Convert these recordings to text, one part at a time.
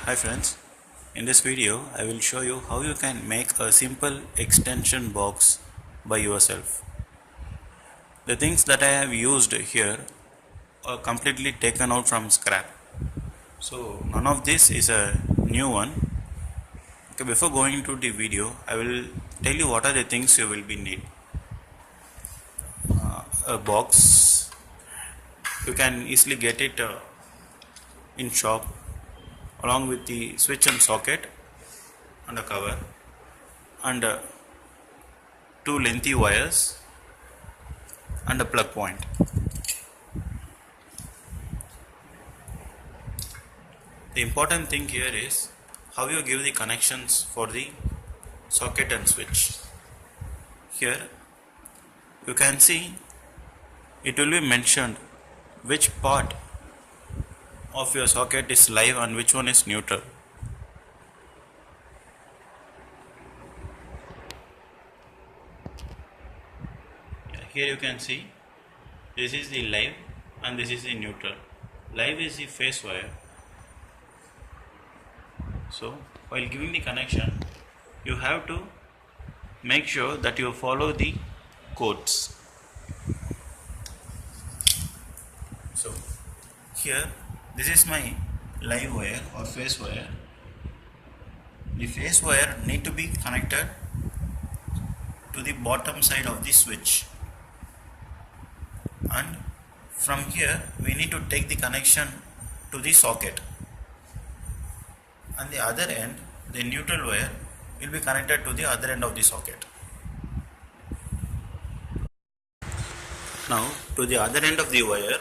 Hi friends, in this video I will show you how you can make a simple extension box by yourself. The things that I have used here are completely taken out from scrap. So none of this is a new one. Okay, before going to the video I will tell you what are the things you will be need. A box, you can easily get it in shop along with the switch and socket and a cover and two lengthy wires and a plug point. The important thing here is how you give the connections for the socket and switch. Here you can see it will be mentioned which part of your socket is live and which one is neutral. Here you can see this is the live and this is the neutral. Live is the phase wire. So while giving the connection you have to make sure that you follow the codes. So here this is my live wire or phase wire. The phase wire need to be connected to the bottom side of the switch, and from here we need to take the connection to the socket, and the other end, the neutral wire, will be connected to the other end of the socket. Now to the other end of the wire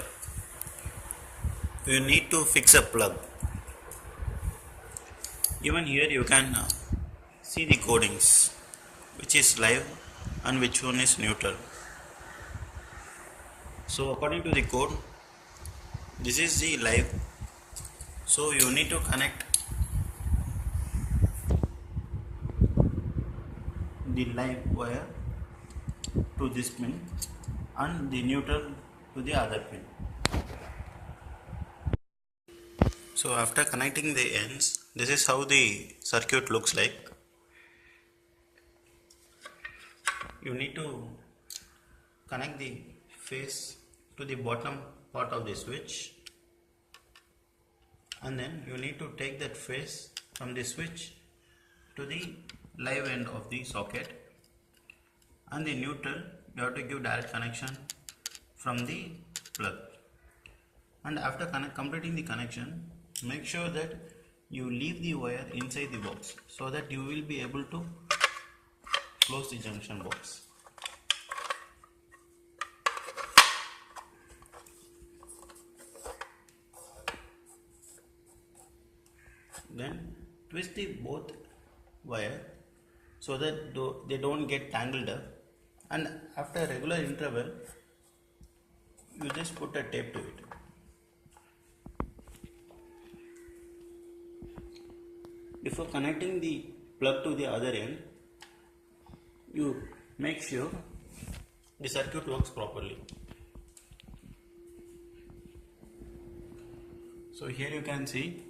you need to fix a plug. Even here you can see the codings, which is live and which one is neutral. So according to the code, this is the live, so you need to connect the live wire to this pin and the neutral to the other pin. So after connecting the ends, this is how the circuit looks like. You need to connect the phase to the bottom part of the switch, and then you need to take that phase from the switch to the live end of the socket, and the neutral you have to give direct connection from the plug. And after completing the connection, make sure that you leave the wire inside the box so that you will be able to close the junction box. Then twist the both wire so that they don't get tangled up, and after a regular interval you just put a tape to it. Before connecting the plug to the other end, you make sure the circuit works properly. So here you can see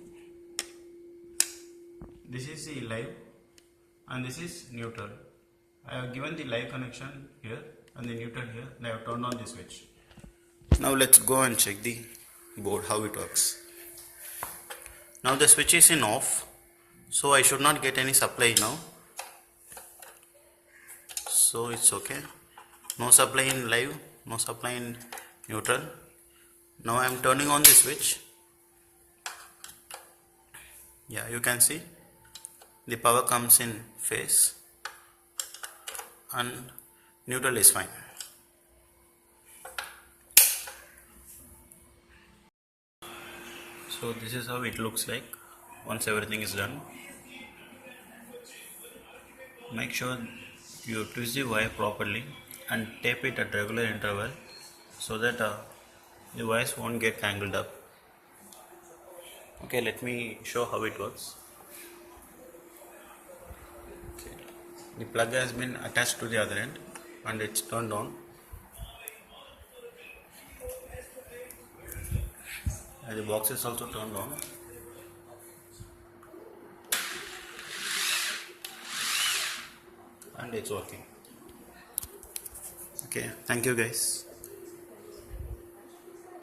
this is the live and this is neutral. I have given the live connection here and the neutral here, and I have turned on the switch. Now let's go and check the board how it works. Now the switch is in off, so I should not get any supply now. So it's okay. No supply in live, no supply in neutral. Now I am turning on the switch. Yeah, you can see the power comes in phase and neutral is fine. So this is how it looks like once everything is done. Make sure you twist the wire properly and tape it at regular interval so that the wires won't get tangled up. Okay, let me show how it works. Okay. The plug has been attached to the other end and it's turned on. The box is also turned on. and it's working. Okay, thank you guys.